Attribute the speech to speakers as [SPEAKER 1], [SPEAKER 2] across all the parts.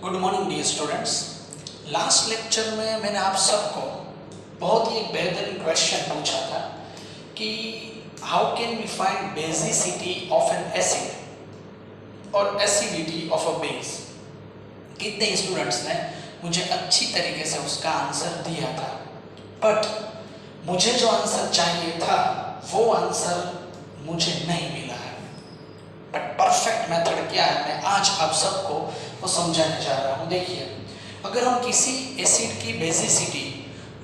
[SPEAKER 1] Good morning dear students. Last lecture में मैंने आप सबको बहुत ही एक बेहतरीन क्वेश्चन पूछा था कि how can we find basicity of an acid और एसिडिटी ऑफ अ बेस। कितने स्टूडेंट्स ने मुझे अच्छी तरीके से उसका आंसर दिया था, बट मुझे जो आंसर चाहिए था वो आंसर मुझे नहीं मिला है। बट परफेक्ट मेथड क्या है मैं आज आप सबको वो समझाने जा रहा हूँ। देखिए, अगर हम किसी एसिड की बेसिसिटी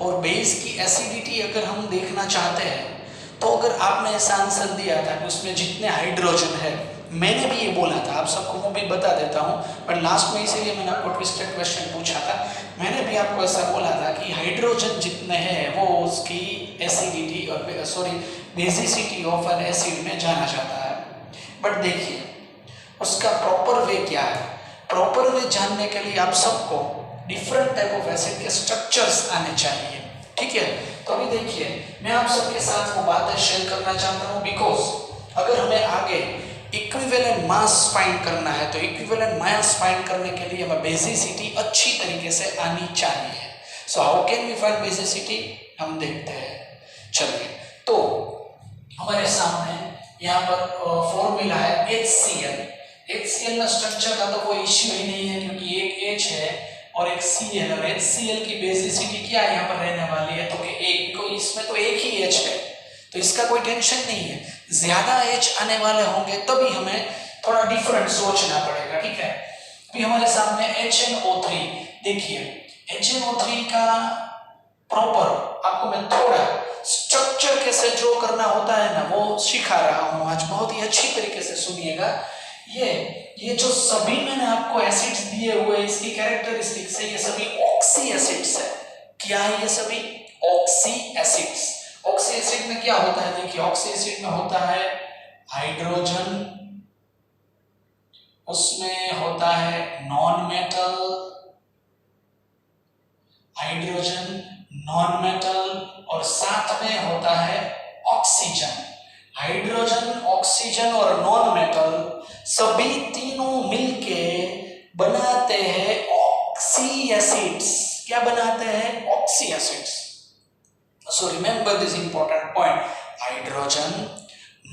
[SPEAKER 1] और बेस की एसिडिटी अगर हम देखना चाहते हैं तो अगर आपने ऐसा आंसर दिया था कि उसमें जितने हाइड्रोजन है, मैंने भी ये बोला था, आप सबको मैं भी बता देता हूँ, बट लास्ट में इसीलिए मैंने आपको ट्विस्टेड क्वेश्चन पूछा था। मैंने भी आपको ऐसा बोला था कि हाइड्रोजन जितने हैं वो उसकी एसिडिटी और बेसिसिटी ऑफ एन एसिड में जाना चाहता है। बट देखिए, उसका प्रॉपर वे क्या है। प्रॉपर वे जानने के लिए आप सबको डिफरेंट टाइप ऑफ एसिड के स्ट्रक्चर्स आने चाहिए, ठीक है। तो अभी देखिए, मैं आप सबके साथ वो बातें शेयर करना चाहता हूँ, बिकॉज अगर हमें आगे इक्विवेलेंट मास फाइंड करना है तो इक्विवेलेंट मास फाइंड करने के लिए हमें बेसिसिटी अच्छी तरीके से आनी चाहिए। So how can we find basicity, हम देखते हैं। चलिए, तो हमारे सामने यहाँ पर फॉर्मूला है HCl। HCl में स्ट्रक्चर का तो कोई इश्यू ही नहीं है क्योंकि एक H है और एक Cl, और HCl की बेसिसिटी क्या यहाँ पर रहने वाली है तो कि एक, तो इसमें तो एक ही H है तो इसका कोई टेंशन नहीं है। ज्यादा H आने वाले होंगे तभी हमें थोड़ा डिफरेंट सोचना पड़ेगा, ठीक है। अभी हमारे सामने HNO3, देखिए HNO3 का प्रॉपर आपको मैं थोड़ा स्ट्रक्चर कैसे ड्रॉ करना होता है ना वो सिखा रहा हूँ आज, बहुत ही अच्छी तरीके से सुनिएगा। ये जो सभी मैंने आपको एसिड्स दिए हुए इसकी कैरेक्टरिस्टिक्स है, ये सभी ऑक्सी एसिड्स है। क्या है ये सभी? Oxy acids. ऑक्सी एसिड में क्या होता है? देखिए, ऑक्सी एसिड में होता है हाइड्रोजन, उसमें होता है non metal, hydrogen non metal, और साथ में होता है ऑक्सीजन। हाइड्रोजन, ऑक्सीजन और नॉन मेटल सभी तीनों मिलके बनाते हैं ऑक्सी एसिड्स। क्या बनाते हैं? Oxy acids. So remember this important point: hydrogen,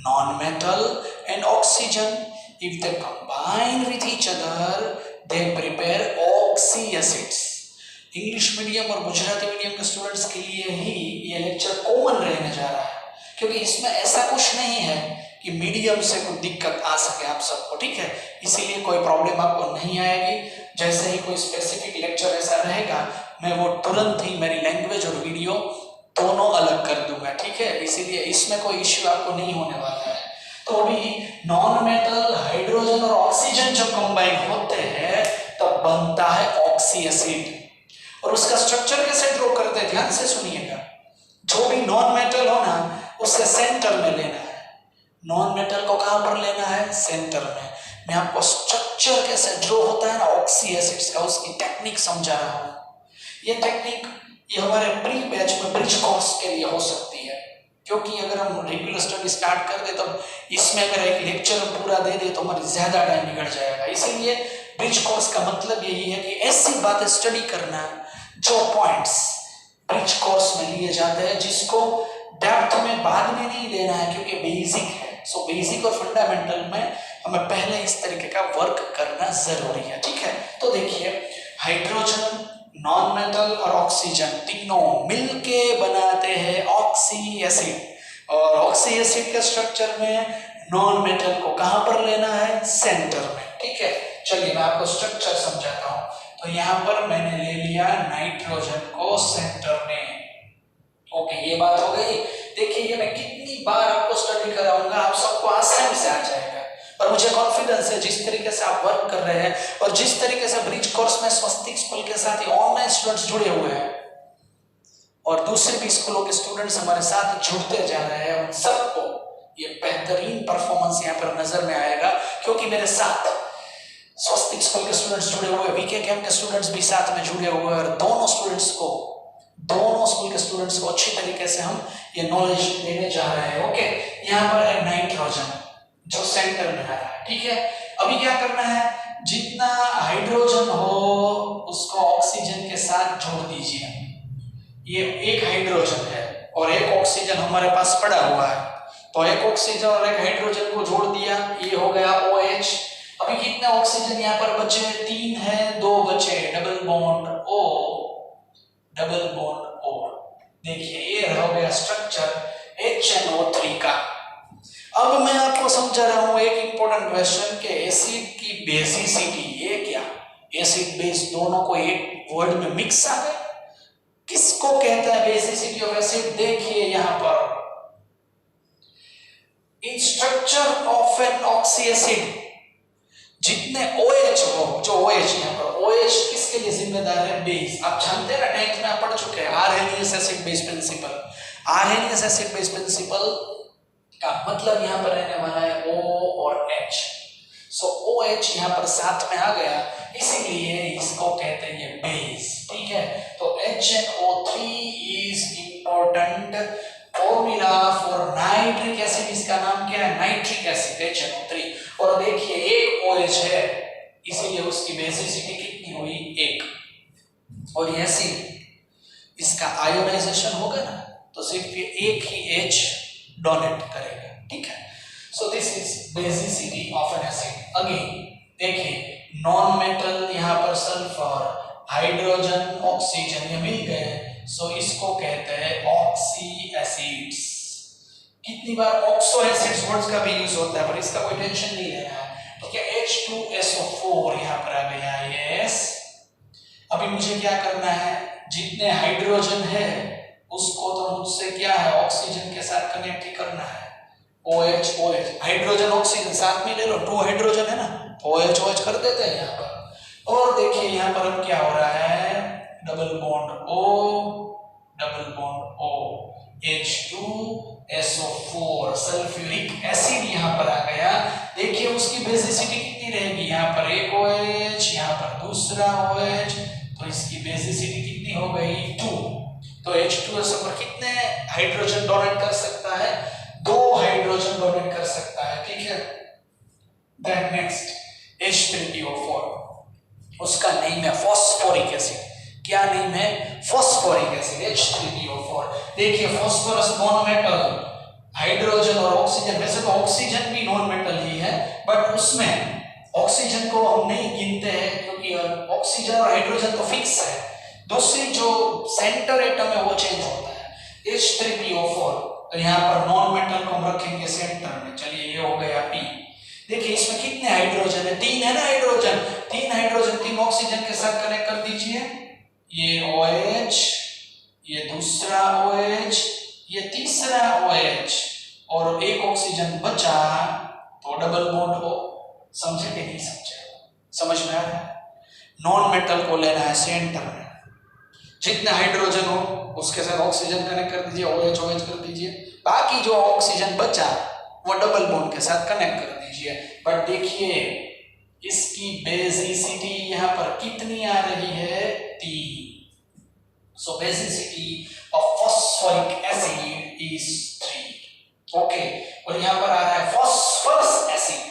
[SPEAKER 1] non-metal and oxygen, if they combine with each other, they prepare oxy acids. English medium और गुजराती मीडियम के स्टूडेंट्स के लिए ही ये लेक्चर कॉमन रहने जा रहा है, क्योंकि इसमें ऐसा कुछ नहीं है कि मीडियम से कोई दिक्कत आ सके आप सबको, ठीक है। इसीलिए कोई प्रॉब्लम आपको नहीं आएगी। जैसे ही कोई स्पेसिफिक लेक्चर ऐसा रहेगा मैं वो तुरंत ही मेरी लैंग्वेज और वीडियो दोनों अलग कर दूंगा, ठीक है। इसीलिए इसमें कोई इश्यू आपको नहीं होने वाला है। तो अभी नॉन मेटल, हाइड्रोजन और ऑक्सीजन जब कंबाइन होते हैं तब बनता है ऑक्सी एसिड। और उसका स्ट्रक्चर कैसे ड्रॉ करते हैं ध्यान से सुनिएगा। जो भी नॉन मेटल हो ना उसे सेंटर में लेना है। नॉन मेटल को कहां पर लेना है? सेंटर में। मैं आपको स्ट्रक्चर कैसे ड्रॉ होता है ना ऑक्सी एसिड्स का, उसकी टेक्निक समझा रहा हूं। ये टेक्निक ये हमारे प्री बैच में ब्रिज कोर्स के लिए हो सकती है, क्योंकि अगर हम रेगुलर स्टडी स्टार्ट कर दे तब इसमें अगर एक लेक्चर पूरा दे दे तो हमारी ज्यादा टाइम निकल जाएगा। इसीलिए ब्रिज कोर्स का मतलब यही है कि ऐसी बातें स्टडी करना जो पॉइंट्स ब्रिज कोर्स में लिए जाते हैं, जिसको डेप्थ में बाद में नहीं देना है क्योंकि बेसिक है। सो बेसिक और फंडामेंटल में हमें पहले इस तरीके का वर्क करना जरूरी है, ठीक है। तो देखिए, हाइड्रोजन, नॉन मेटल और ऑक्सीजन तीनों मिलके बनाते हैं ऑक्सी एसिड। और ऑक्सी एसिड के स्ट्रक्चर में नॉन मेटल को कहां पर लेना है? सेंटर में, ठीक है। चलिए मैं आपको स्ट्रक्चर समझाता हूं। तो यहां पर मैंने ले लिया नाइट्रोजन को सेंटर में। ओके, ये बात हो गई। देखिए, ये मैं कितनी बार आपको स्टडी कराऊंगा, आप सबको आसानी से आ जाएगा। और मुझे कॉन्फिडेंस है जिस तरीके से आप वर्क कर रहे हैं और जिस तरीके से ब्रिज कोर्स में स्वस्तिक स्कूल के साथ ही ऑनलाइन स्टूडेंट्स जुड़े हुए हैं और दूसरे भी स्कूलों के स्टूडेंट्स हमारे साथ जुड़ते जा रहे हैं, उन सबको ये बेहतरीन परफॉर्मेंस यहाँ पर नजर में आएगा, क्योंकि मेरे साथ स्वस्तिक स्कूल के स्टूडेंट्स जुड़े हुए, वीके कैंप के स्टूडेंट्स भी साथ में जुड़े हुए, और दोनों स्कूल के स्टूडेंट्स को अच्छी तरीके से हम ये नॉलेज देने जा रहे हैं। ओके, यहाँ पर है नाइट्रोजन जो सेंटर में आ रहा है, ठीक है। अभी क्या करना है? जितना हाइड्रोजन हो उसको ऑक्सीजन के साथ जोड़ दीजिए। ये एक हाइड्रोजन है और एक ऑक्सीजन हमारे पास पड़ा हुआ है, तो एक ऑक्सीजन और एक हाइड्रोजन को जोड़ दिया, ये हो गया OH। अभी कितने ऑक्सीजन यहाँ पर बचे? 3 है, 2 बचे, double bond O, double bond O। देखिए ये हो गया स्ट्रक्चर HNO3 का। अब मैं आपको समझा रहा हूं एक इंपॉर्टेंट क्वेश्चन के एसिड की बेसिसिटी, ये क्या एसिड बेस दोनों को एक वर्ड में मिक्स आ गए, किसको कहता है बेसिसिटी ऑफ एसिड? देखिए यहां पर in structure of an oxy acid जितने OH हो, जो OH यहाँ पर OH किसके लिए जिम्मेदार है? बेस। आप जानते हैं ना, 9th में आप पढ़ चुके हैं Arrhenius acid base principle. Arrhenius acid base principle का मतलब यहाँ पर रहने वाला है O और H। सो OH यहाँ पर साथ में आ गया, इसीलिए इसको कहते हैं ये बेस। ठीक है, तो HNO3 is important formula for nitric acid. इसका नाम क्या है? Nitric acid HNO3। और देखिए एक OH है, इसीलिए उसकी बेसिसिटी कितनी हुई? 1। और ये एसिड इसका आयोनाइजेशन होगा ना, तो सिर्फ ये एक ही H डोनेट करेगा। ठीक है, so this is basicity of an acid. Again देखिए नॉन मेटल, यहाँ पर सल्फर, हाइड्रोजन, ऑक्सीजन ये मिल गए, सो इसको कहते हैं ऑक्सी एसिड्स। कितनी बार ऑक्सो एसिड्स वर्ड्स का भी यूज होता है, पर इसका कोई टेंशन नहीं लेना है। ठीक है, H2SO4 यहाँ पर आ गया, यस। अभी मुझे क्या करना है? जितने हाइड्रोजन है उसको तो मुझसे क्या है? ऑक्सीजन के साथ कनेक्ट ही करना है। OH OH, हाइड्रोजन ऑक्सीजन साथ में ले लो, 2 हाइड्रोजन है ना, OH OH कर देते हैं यहाँ पर। और देखिए यहाँ पर अब क्या हो रहा है? Double bond O, double bond O, H2SO4 sulphuric acid यहाँ पर आ गया। देखिए उसकी बेसिसिटी कितनी रहेगी? यहाँ पर एक OH, यहाँ पर दूसरा OH, तो इसकी बेसिसिटी कितनी हो गई? 2। तो H2SO4 कितने हाइड्रोजन डोनेट कर सकता है? 2 हाइड्रोजन डोनेट कर सकता है। ठीक है, देन नेक्स्ट H3PO4, उसका नेम है फॉस्फोरिक एसिड। क्या नेम है? Phosphoric acid H3PO4। देखिए फॉस्फोरस नॉन मेटल, हाइड्रोजन और ऑक्सीजन, वैसे तो ऑक्सीजन भी नॉन मेटल ही है, बट उसमें ऑक्सीजन को हम नहीं गिनते हैं क्योंकि ऑक्सीजन और हाइड्रोजन तो फिक्स है, दूसरी जो सेंटर एटम है वो चेंज होता है। H3PO4, तो यहाँ पर नॉन मेटल को हम रखेंगे सेंटर में। चलिए ये हो गया P। देखिए इसमें कितने हाइड्रोजन है? 3 है ना हाइड्रोजन, 3 हाइड्रोजन 3 ऑक्सीजन के साथ कनेक्ट कर दीजिए। ये OH, ये दूसरा OH, ये तीसरा OH, और एक ऑक्सीजन बचा, तो डबल बॉन्ड हो। समझे कि नहीं समझे? समझ में आ रहा है? नॉन मेटल को लेना है सेंटर में, जितने हाइड्रोजन हो उसके साथ ऑक्सीजन कनेक्ट कर दीजिए, OH OH कर दीजिए, बाकी जो ऑक्सीजन बचा वो डबल बॉन्ड के साथ कनेक्ट कर दीजिए। बट देखिए इसकी बेसिसिटी यहाँ पर कितनी आ रही है? 3। So basicity of phosphoric acid is 3। Okay, और यहाँ पर आ रहा है फॉस्फोरस एसिड।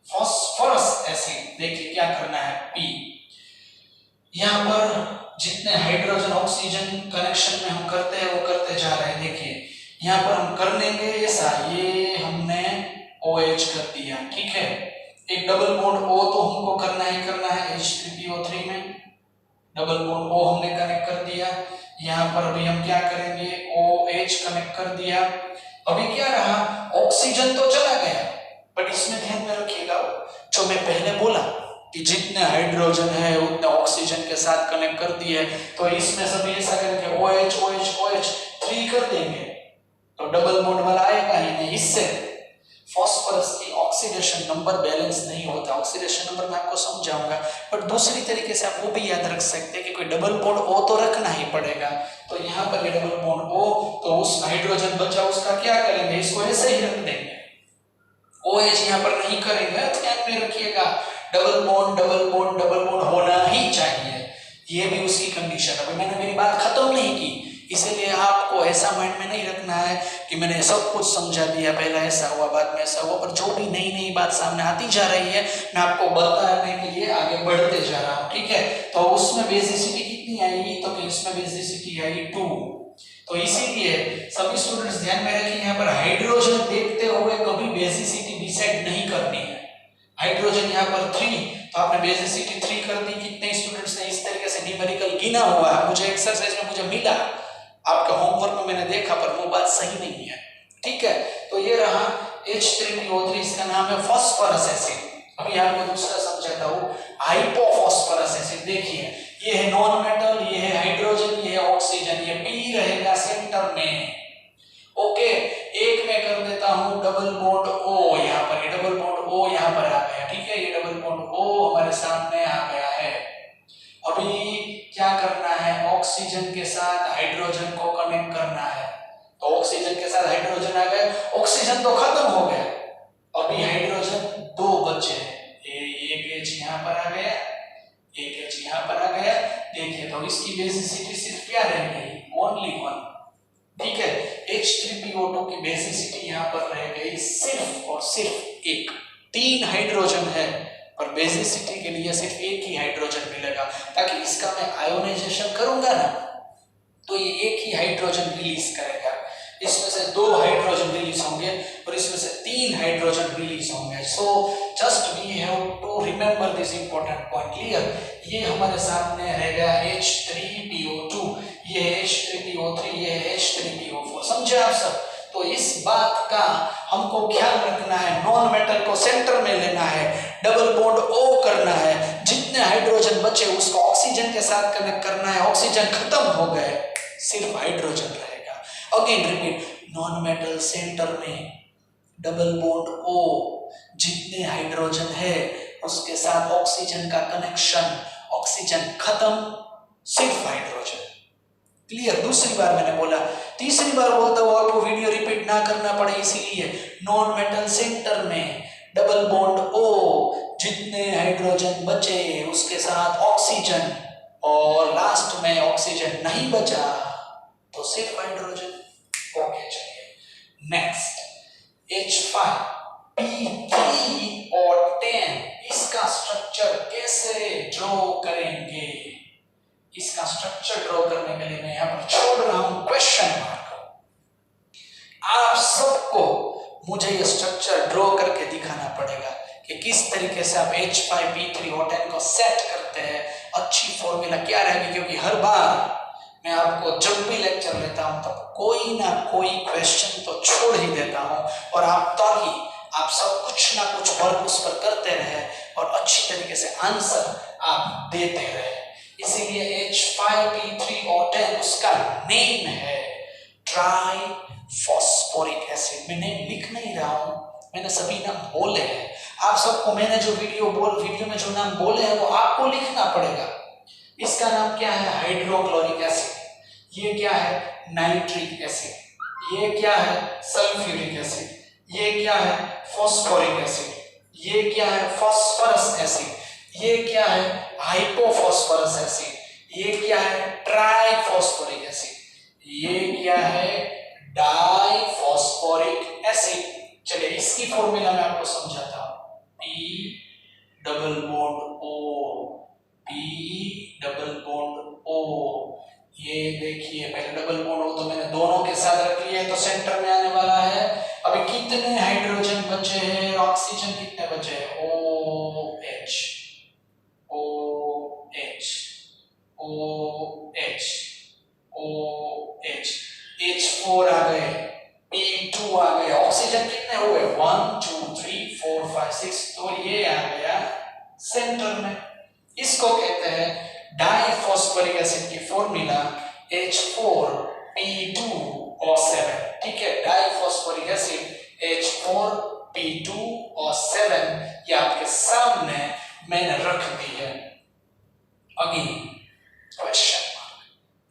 [SPEAKER 1] फॉस्फोरस एसिड देखिए क्या करना है? P। यहाँ पर जितने हाइड्रोजन ऑक्सीजन कनेक्शन में हम करते हैं वो करते जा रहे हैं। देखिए यहाँ पर हम कर लेंगे ऐसा, ये हमने OH कर दिया। ठीक है, एक डबल बॉन्ड O तो हमको करना ही करना है H3PO3 में, डबल बॉन्ड O हमने कनेक्ट कर दिया। यहाँ पर अभी हम क्या करेंगे? OH कनेक्ट कर दिया। अभी क्या रहा? ऑक्सीजन तो चला गया, बट इसमें ध्यान में रखिएगा जो मैं पहले बोला कि जितने हाइड्रोजन है उतने ऑक्सीजन के साथ कनेक्ट कर दिए, तो इसमें सभी ऐसा करेंगे OH OH OH 3 कर देंगे, तो डबल बॉन्ड वाला आएगा ही नहीं। इससे फॉस्फोरस की ऑक्सीडेशन नंबर बैलेंस नहीं होता। ऑक्सीडेशन नंबर मैं आपको समझाऊंगा, पर दूसरी तरीके से आप वो भी याद रख सकते हैं कि कोई डबल बॉन्ड O तो रखना ही पड़ेगा। तो यहाँ पर ये डबल बॉन्ड O, तो उस हाइड्रोजन बचा उसका क्या करेंगे? इसको ऐसे ही रख देंगे। OH यहाँ पर नहीं करेंगे, ध्यान में रखिएगा। Double bond double bond double bond होना ही चाहिए, ये भी उसकी कंडीशन। अभी मैंने मेरी बात खत्म नहीं की, इसीलिए आपको ऐसा माइंड में नहीं रखना है कि मैंने सब कुछ समझा दिया, पहला ऐसा हुआ बाद में ऐसा हुआ, पर जो भी नई नई बात सामने आती जा रही है मैं आपको बताने के लिए आगे बढ़ते जा रहा हूँ, ठीक है। तो उसमें बेसिसिटी कितनी आएगी, तो इसमें बेसिसिटी आई 2। तो इसीलिए सभी स्टूडेंट्स ध्यान में रखें, यहाँ पर हाइड्रोजन देखते हुए कभी बेसिसिटी डिसाइड नहीं करनी है। हाइड्रोजन यहाँ पर 3, तो आपने बेसिसिटी 3 कर दी। कितने स्टूडेंट्स ने इस तरीके से न्यूमेरिकल गिना हुआ है, मुझे एक्सरसाइज में मुझे मिला, आपके होमवर्क में मैंने देखा, पर वो बात सही नहीं है, ठीक है। तो ये रहा H3PO3, इसका नाम है फास्फोरस एसिड। अभी आपको दूसरा समझाता हूँ, हाइपोफॉस्फोरस एसिड। देखिए ये है नॉन मेटल, ये है हाइड्रोजन, ये है ऑक्सीजन, ये P रहेगा सेंटर में, ओके। एक में कर देता हूं डबल बॉन्ड O, यहाँ पर ये डबल बॉन्ड O यहाँ पर आ गया, ठीक है। ये डबल बॉन्ड O हमारे सामने आ गया है। अभी क्या करना है, ऑक्सीजन के साथ हाइड्रोजन को कनेक्ट करना है। तो ऑक्सीजन के साथ हाइड्रोजन आ गए, ऑक्सीजन तो खत्म हो गया, अभी हाइड्रोजन 2 बचे हैं। एक H यहाँ पर आ गया, एक H यहाँ पर आ गया। देखिए तो इसकी बेसिसिटी सिर्फ क्या रह गई, ओनली 1, ठीक है। H3PO2 की बेसिसिटी यहाँ पर रह गई सिर्फ और सिर्फ 1। 3 हाइड्रोजन है पर बेसिसिटी के लिए सिर्फ 1 ही हाइड्रोजन मिलेगा, ताकि इसका मैं आयोनाइजेशन करूंगा ना तो ये 1 ही हाइड्रोजन रिलीज करेगा। इसमें से 2 हाइड्रोजन रिलीज होंगे और इसमें से 3 हाइड्रोजन रिलीज होंगे। So just we have to remember this important point, clear. ये हमारे सामने रहेगा H3PO2, ये H3PO3, ये H3PO4, समझे आप सब। तो इस बात का हमको ख्याल रखना है, नॉन मेटल को सेंटर में लेना है, डबल बॉन्ड O करना है, जितने हाइड्रोजन बचे उसको ऑक्सीजन के साथ कनेक्ट करना है। ऑक्सीजन खत्म हो गए, सिर्फ हाइड्रोजन रहेगा। Again repeat, non metal centre में, डबल बॉन्ड O, जितने हाइड्रोजन है उसके साथ ऑक्सीजन का कनेक्शन, ऑक्सीजन खत्म, सिर्फ हाइड्रोजन, क्लियर। दूसरी बार मैंने बोला, तीसरी बार बोलता हूं आपको वीडियो रिपीट ना करना पड़े, इसीलिए नॉन मेटल सेंटर में, डबल बॉन्ड O, जितने हाइड्रोजन बचे उसके साथ ऑक्सीजन, और लास्ट में ऑक्सीजन नहीं बचा तो सिर्फ हाइड्रोजन, ओके। चलिए नेक्स्ट, H5P3 और 10, इसका स्ट्रक्चर कैसे ड्रॉ करेंगे। इसका स्ट्रक्चर ड्रॉ करने के लिए मैं यहाँ पर छोड़ रहा हूं क्वेश्चन मार्क। आप सबको मुझे ये स्ट्रक्चर ड्रॉ करके दिखाना पड़ेगा कि किस तरीके से आप H5P3 और 10 को सेट करते हैं, अच्छी फॉर्मूला क्या रहेगी। क्योंकि हर बार मैं आपको जब भी लेक्चर लेता हूं तब कोई ना कोई क्वेश्चन तो छोड़ ही देता हूं, और आप ताकि आप सब कुछ ना कुछ वर्क उस पर करते रहे और अच्छी तरीके से आंसर आप देते रहे। इसीलिए H5P3 और 10 उसका नेम है ट्राई फॉस्फोरिक एसिड। मैं नेम लिख नहीं रहा हूं, मैंने सभी नाम बोले हैं। आप सबको मैंने जो वीडियो में जो नाम बोले हैं वो आपको लिखना पड़ेगा। इसका नाम क्या है, हाइड्रोक्लोरिक एसिड। ये क्या है, नाइट्रिक एसिड। ये क्या है, सल्फ्यूरिक एसिड। ये क्या है, फॉस्फोरिक एसिड। ये क्या है, फास्फोरस एसिड। ये क्या है, हाइपोफॉस्फोरस एसिड। ये क्या है, ट्राइफॉस्फोरिक एसिड। ये क्या है, डाइफॉस्फोरिक एसिड। चलिए इसकी फॉर्मूला मैं आपको समझाता हूं। P double bond O, P double bond O। ये देखिए पहले डबल बॉन्ड O तो मैंने दोनों के साथ रख लिया, तो सेंटर में आने वाला है। अभी कितने हाइड्रोजन बचे हैं, ऑक्सीजन कितने बचे हैं, OH, OH, OH, OH, H4 आ गए, P2 आ गए, ऑक्सीजन कितने हुए, 1 2 3 4 5 6, तो ये आ गया सेंटर में। इसको कहते हैं डाइफॉस्फोरिक एसिड की फॉर्मूला H4P2O7, ठीक है। डाइफॉस्फोरिक एसिड H4P2O7, ये आपके सामने मैंने रख दी है। Again question mark.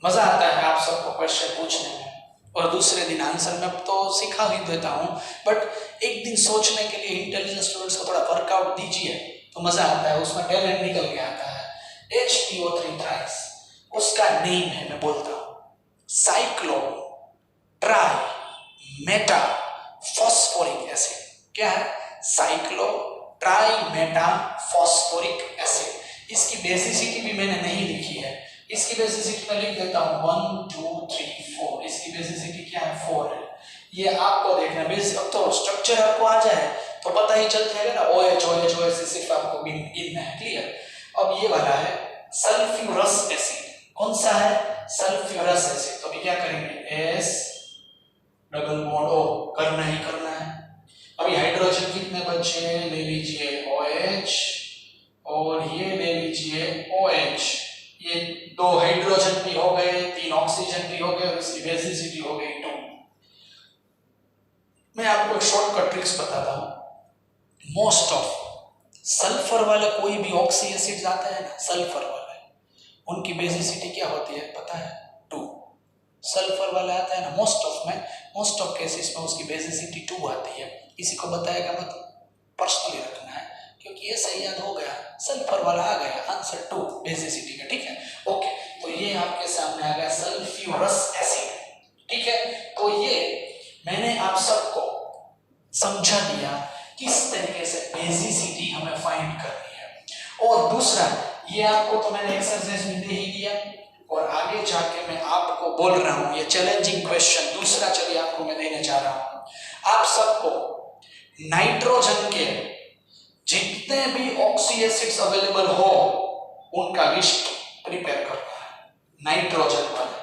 [SPEAKER 1] मजा आता है आप सबको क्वेश्चन पूछने में, और दूसरे दिन आंसर में तो सिखा ही देता हूं, बट एक दिन सोचने के लिए इंटेलिजेंट स्टूडेंट्स को थोड़ा वर्कआउट दीजिए तो मजा आता है, उसमें टैलेंट निकल के आता है। HPO3 थ्राइस उसका नेम है, मैं बोलता हूं cyclo try Meta phosphoric acid. क्या है? Cyclo try Meta phosphoric acid. इसकी बेसिसिटी भी मैंने नहीं लिखी है, इसकी बेसिसिटी मैं लिख देता हूं 1 2 3 4। इसकी बेसिसिटी क्या है? 4 है। ये आपको देखना बेस। अब तो स्ट्रक्चर आपको आ जाए तो पता ही चल जाएगा ना, OH OH OH से सिर्फ आपको गिनना है। क्लियर? अब ये वाला है सल्फ्यूरस एसिड। कौन सा है? Sulphurous acid. तो अभी क्या करेंगे? S डबल बॉन्ड O करना ही करना है। अभी हाइड्रोजन कितने बचे? ले लीजिए OH और ये ले लीजिए OH। ये 2 हाइड्रोजन भी हो गए, 3 ऑक्सीजन भी हो गए और इसकी बेसिसिटी हो गई 2। मैं आपको एक शॉर्टकट ट्रिक्स बताता हूं। मोस्ट ऑफ सल्फर वाले कोई भी ऑक्सी एसिड्स आता है ना, सल्फर वाले, उनकी बेसिसिटी क्या होती है पता है? 2। सल्फर वाला आता है ना, मोस्ट ऑफ केसेस में उसकी बेसिसिटी 2 आती है। किसी को बताएगा मत, पर्सनली रखना है, क्योंकि ये सही याद हो गया, सल्फर वाला आ गया आंसर 2 बेसिसिटी का। ठीक है, ओके। तो ये आपके सामने आ गया सल्फ्यूरस एसिड। ठीक है, तो ये मैंने आप सबको समझा दिया किस तरीके से बेसिसिटी हमें फाइंड करनी है। और दूसरा, ये आपको तो मैंने एक्सरसाइज में दे ही दिया, और आगे जाके मैं आपको बोल रहा हूं ये चैलेंजिंग क्वेश्चन दूसरा चलिए आपको मैं देने जा रहा हूं। आप सबको नाइट्रोजन के जितने भी ऑक्सी एसिड्स अवेलेबल हो उनका लिस्ट प्रिपेयर करना है, नाइट्रोजन वाले।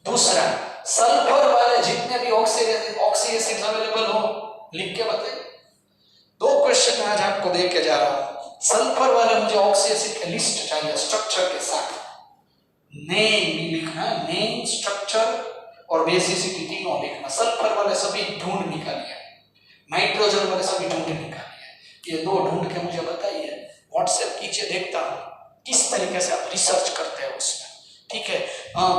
[SPEAKER 1] दूसरा, सल्फर वाले जितने भी ऑक्सी एसिड्स अवेलेबल हो लिख के बताइए। 2 क्वेश्चन आज आपको दे के जा रहा हूं। सल्फर वाले मुझे ऑक्सी एसिड की लिस्ट चाहिए स्ट्रक्चर के साथ, नेम लिखना, नेम, स्ट्रक्चर और बेसिसिटी तीनों लिखना। सल्फर वाले सभी ढूंढ निकालिए, नाइट्रोजन वाले सभी ढूंढ निकालिए। ये 2 ढूंढ के मुझे बताइए, व्हाट्सएप कीजिए, देखता हूं किस तरीके से आप रिसर्च करते हैं उसमें। ठीक है,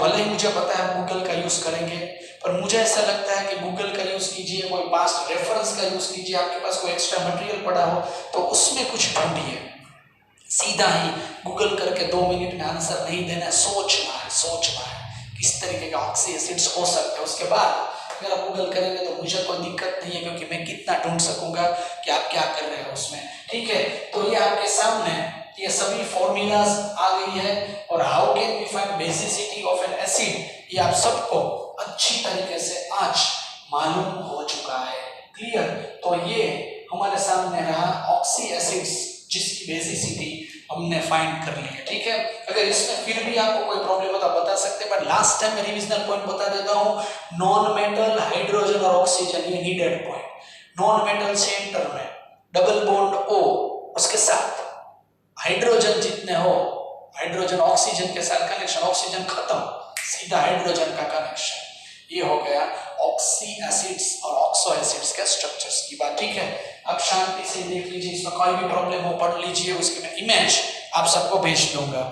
[SPEAKER 1] भले ही मुझे पता है गूगल का यूज करेंगे, पर मुझे ऐसा लगता है कि गूगल का यूज कीजिए, कोई पास्ट रेफरेंस का यूज कीजिए, आपके पास कोई एक्स्ट्रा मटेरियल पड़ा हो तो उसमें कुछ ढूंढिए। सीधा ही गूगल करके 2 मिनट में आंसर नहीं देना है, सोचना है किस तरीके का ऑक्सी एसिड्स हो सकते हैं। उसके बाद अगर आप गूगल करेंगे तो मुझे कोई दिक्कत नहीं है, क्योंकि मैं कितना ढूंढ सकूंगा कि आप क्या कर रहे हो उसमें। ठीक है, तो ये आपके सामने ये सभी फॉर्मूलाज आ गई है, और how can we find basicity of an acid ये आप सबको अच्छी तरीके से आज मालूम हो चुका है। क्लियर? तो ये हमारे सामने रहा ऑक्सी एसिड्स जिसकी बेसिसिटी हमने फाइंड कर ली है। ठीक है, अगर इसमें फिर भी आपको कोई प्रॉब्लम हो तो बता सकते हैं, पर लास्ट टाइम मैं रिविजनल पॉइंट बता देता हूं। नॉन मेटल, हाइड्रोजन और ऑक्सीजन ये needed point. Non metal centre में डबल बॉन्ड O, उसके साथ हाइड्रोजन जितने हो, हाइड्रोजन ऑक्सीजन के साथ कनेक्शन, ऑक्सीजन खत्म, सीधा हाइड्रोजन का कनेक्शन। ये हो गया ऑक्सी एसिड्स और ऑक्सो एसिड्स के स्ट्रक्चर्स की बात। ठीक है, अब शांति से देख लीजिए, इसमें कोई भी प्रॉब्लम हो पढ़ लीजिए, उसके मैं इमेज आप सबको भेज दूंगा।